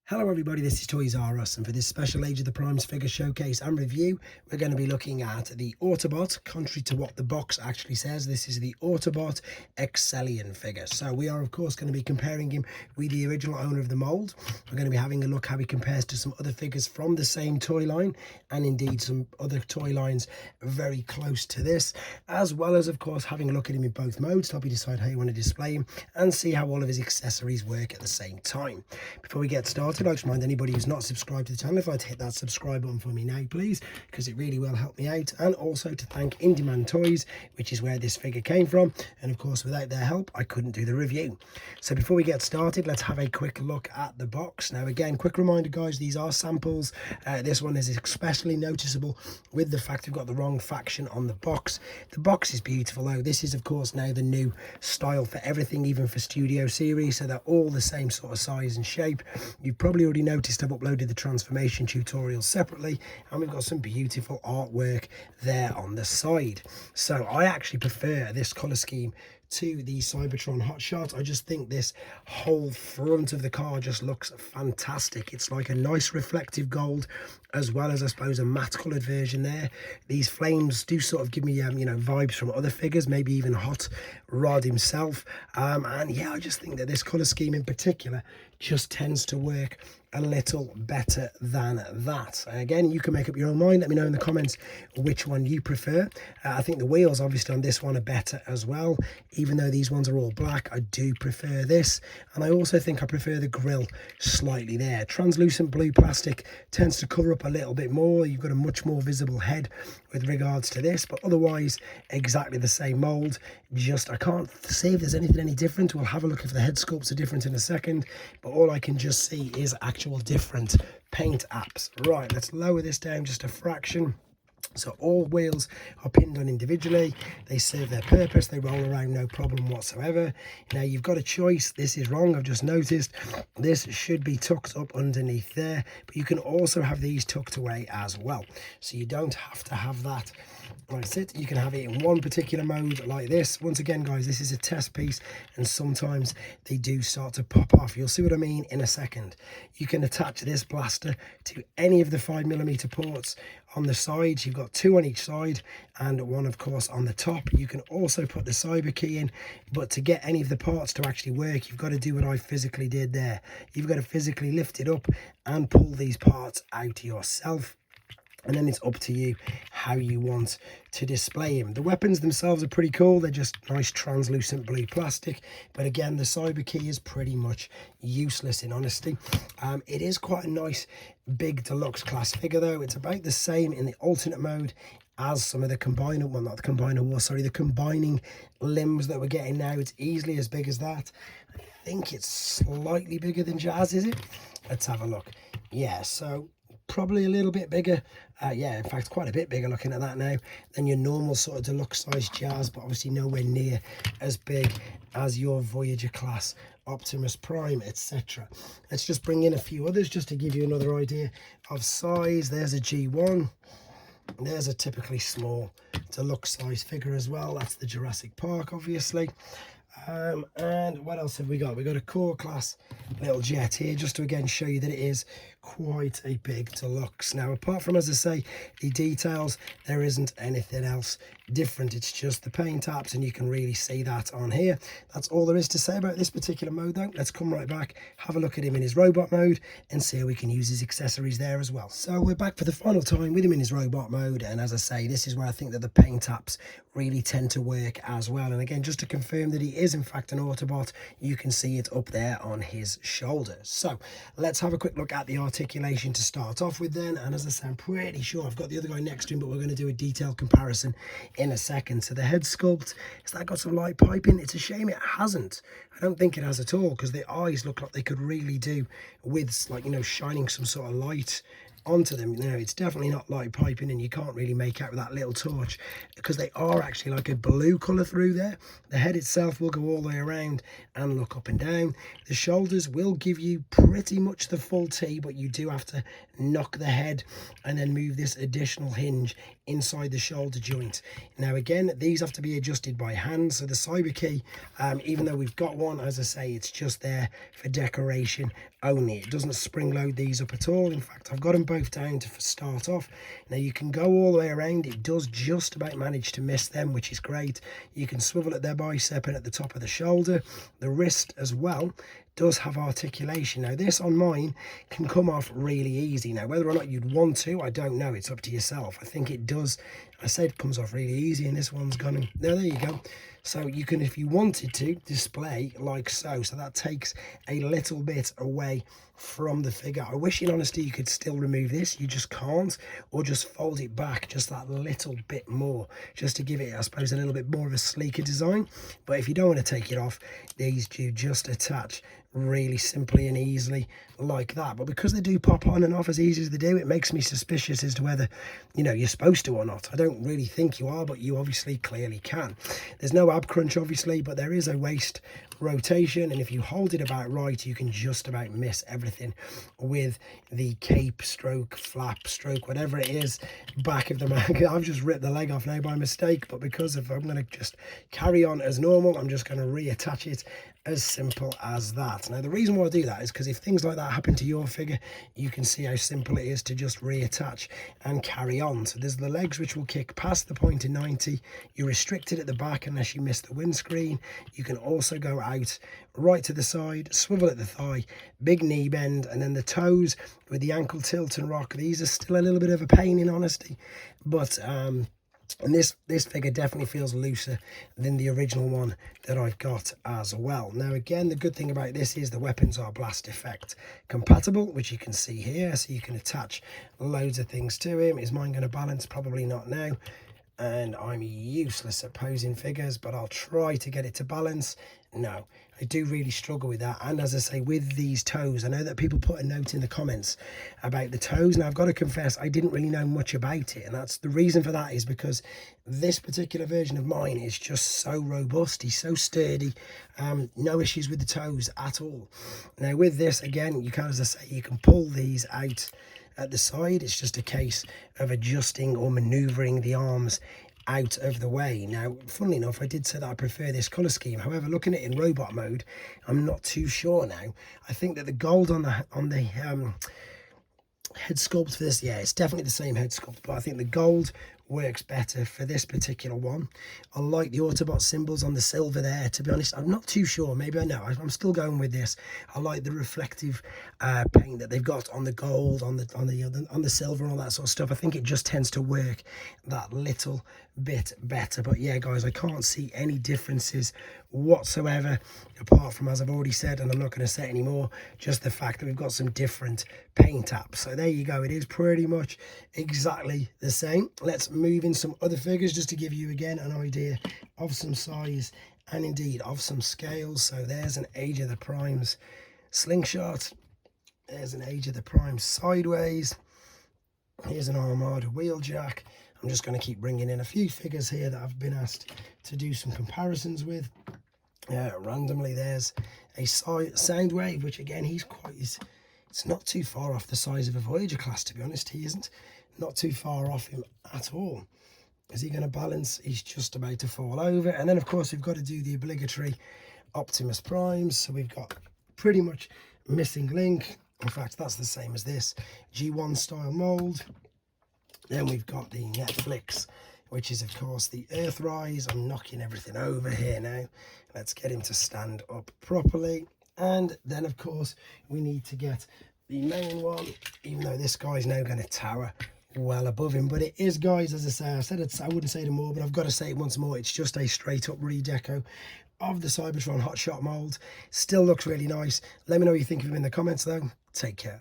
Hello everybody, this is Toys R Us, and for this special Age of the Primes figure showcase and review, we're going to be looking at the Autobot. Contrary to what the box actually says, this is the Autobot Excellion figure. So we are of course going to be comparing him with the original owner of the mould. We're going to be having a look how he compares to some other figures from the same toy line, and indeed some other toy lines very close to this, as well as of course having a look at him in both modes to help you decide how you want to display him and see how all of his accessories work at the same time. Before we get started, I'd like to remind anybody who's not subscribed to the channel, if I'd hit that subscribe button for me now please, because it really will help me out, and also to thank Indemand Toys, which is where this figure came from, and of course without their help I couldn't do the review. So before we get started, let's have a quick look at the box. Now again, quick reminder guys, these are samples. This one is especially noticeable with the fact we've got the wrong faction on the box. The box is beautiful though. This is of course now the new style for everything, even for Studio Series, so they're all the same sort of size and shape. You've probably already noticed I've uploaded the transformation tutorial separately, and we've got some beautiful artwork there on the side. So I actually prefer this colour scheme to the Cybertron hotshot. I just think this whole front of the car just looks fantastic. It's like a nice reflective gold, as well as I suppose a matte coloured version there. These flames do sort of give me vibes from other figures, maybe even Hot Rod himself, and yeah, I just think that this colour scheme in particular just tends to work a little better than that. Again, you can make up your own mind. Let me know in the comments which one you prefer. I think the wheels obviously on this one are better as well. Even though these ones are all black, I do prefer this, and I also think I prefer the grille slightly there. Translucent blue plastic tends to cover up a little bit more. You've got a much more visible head with regards to this, but otherwise exactly the same mold. Just I can't see if there's anything any different. We'll have a look if the head sculpts are different in a second, but all I can just see is actual different paint apps. Right, let's lower this down just a fraction. So all wheels are pinned on individually. They serve their purpose. They roll around no problem whatsoever. Now you've got a choice. This is wrong. I've just noticed this should be tucked up underneath there, but you can also have these tucked away as well. So you don't have to have that. That's it. You can have it in one particular mode like this. Once again guys, this is a test piece and sometimes they do start to pop off. You'll see what I mean in a second. You can attach this blaster to any of the 5mm ports on the sides. You've got two on each side and one of course on the top. You can also put the cyber key in, but to get any of the parts to actually work, you've got to do what I physically did there. You've got to physically lift it up and pull these parts out yourself, and then it's up to you how you want to display him. The weapons themselves are pretty cool. They're just nice translucent blue plastic, but again the cyber key is pretty much useless in honesty. It is quite a nice big deluxe class figure though. It's about the same in the alternate mode as some of the combiner, well not the combiner war, sorry, the combining limbs that we're getting now. It's easily as big as that. I think it's slightly bigger than Jazz, is it? Let's have a look. Yeah, so probably a little bit bigger, yeah, in fact quite a bit bigger looking at that now than your normal sort of deluxe size Jazz, but obviously nowhere near as big as your Voyager class Optimus Prime, etc. Let's just bring in a few others just to give you another idea of size. There's a G1, there's a typically small deluxe size figure as well. That's the Jurassic Park obviously. And what else have we got? We've got a core class little jet here, just to again show you that it is quite a big deluxe. Now apart from, as I say, the details, there isn't anything else different. It's just the paint apps, and you can really see that on here. That's all there is to say about this particular mode though. Let's come right back, have a look at him in his robot mode and see how we can use his accessories there as well. So we're back for the final time with him in his robot mode, and as I say, this is where I think that the paint apps really tend to work as well. And again, just to confirm that he is in fact an Autobot, you can see it up there on his shoulder. So let's have a quick look at the articulation to start off with then, and as I say, I'm pretty sure I've got the other guy next to him, but we're going to do a detailed comparison in a second. So the head sculpt, has that got some light piping? It's a shame it hasn't. I don't think it has at all, because the eyes look like they could really do with, like, you know, shining some sort of light onto them. Now it's definitely not light piping, and you can't really make out with that little torch, because they are actually like a blue color through there. The head itself will go all the way around and look up and down. The shoulders will give you pretty much the full T, but you do have to knock the head and then move this additional hinge inside the shoulder joint. Now again, these have to be adjusted by hand, so the cyber key, even though we've got one, as I say, it's just there for decoration only. It doesn't spring load these up at all. In fact, I've got them both down to start off. Now you can go all the way around. It does just about manage to miss them, which is great. You can swivel at their bicep and at the top of the shoulder. The wrist as well does have articulation. Now this on mine can come off really easy. Now whether or not you'd want to, I don't know, it's up to yourself. I think it does. I said it comes off really easy, and this one's gone. There you go. So you can, if you wanted to, display like so. So that takes a little bit away from the figure. I wish in honesty you could still remove this. You just can't, or just fold it back just that little bit more, just to give it, I suppose, a little bit more of a sleeker design. But if you don't want to take it off, these do just attach really simply and easily like that. But because they do pop on and off as easy as they do, it makes me suspicious as to whether, you know, you're supposed to or not. I don't really think you are, but you obviously clearly can. There's no ab crunch obviously, but there is a waist rotation, and if you hold it about right, you can just about miss everything with the cape stroke, flap stroke, whatever it is, back of the mag. I've just ripped the leg off now by mistake, but because of, I'm going to just carry on as normal, I'm just going to reattach it. As simple as that. Now the reason why I do that is because if things like that happen to your figure, you can see how simple it is to just reattach and carry on. So there's the legs, which will kick past the point in 90. You're restricted at the back unless you miss the windscreen. You can also go out right to the side, swivel at the thigh, big knee bend, and then the toes with the ankle tilt and rock. These are still a little bit of a pain in honesty, but and this figure definitely feels looser than the original one that I've got as well. Now again, the good thing about this is the weapons are blast effect compatible, which you can see here, so you can attach loads of things to him. Is mine going to balance? Probably not now, and I'm useless at posing figures, but I'll try to get it to balance. No, I do really struggle with that. And as I say, with these toes, I know that people put a note in the comments about the toes. Now I've got to confess, I didn't really know much about it, and that's the reason for that is because this particular version of mine is just so robust. He's so sturdy, no issues with the toes at all. Now with this, again, you can, as I say, you can pull these out at the side. It's just a case of adjusting or maneuvering the arms out of the way. Now funnily enough, I did say that I prefer this color scheme. However, looking at it in robot mode, I'm not too sure now. I think that the gold on the head sculpt for this, yeah, it's definitely the same head sculpt, but I think the gold works better for this particular one. I like the Autobot symbols on the silver there. To be honest, I'm not too sure. Maybe I know. I'm still going with this. I like the reflective paint that they've got on the gold, on the silver, and all that sort of stuff. I think it just tends to work that little bit better. But yeah, guys, I can't see any differences whatsoever, apart from, as I've already said, and I'm not going to say anymore, just the fact that we've got some different paint apps. So there you go. It is pretty much exactly the same. Let's move in some other figures just to give you again an idea of some size and indeed of some scales. So there's an Age of the Primes slingshot. There's an Age of the Primes sideways. Here's an Armada wheeljack. I'm just going to keep bringing in a few figures here that I've been asked to do some comparisons with. Randomly, there's a Soundwave, which again, it's not too far off the size of a Voyager class, to be honest. He isn't. Not too far off him at all. Is he going to balance? He's just about to fall over. And then, of course, we've got to do the obligatory Optimus Primes. So we've got pretty much missing link. In fact, that's the same as this G1 style mold. Then we've got the Netflix, which is, of course, the Earthrise. I'm knocking everything over here now. Let's get him to stand up properly. And then, of course, we need to get the main one, even though this guy's now going to tower well above him. But it is, guys, as I say, I said it, I wouldn't say it more, but I've got to say it once more. It's just a straight up redeco of the Cybertron Hotshot mold. Still looks really nice. Let me know what you think of him in the comments, though. Take care.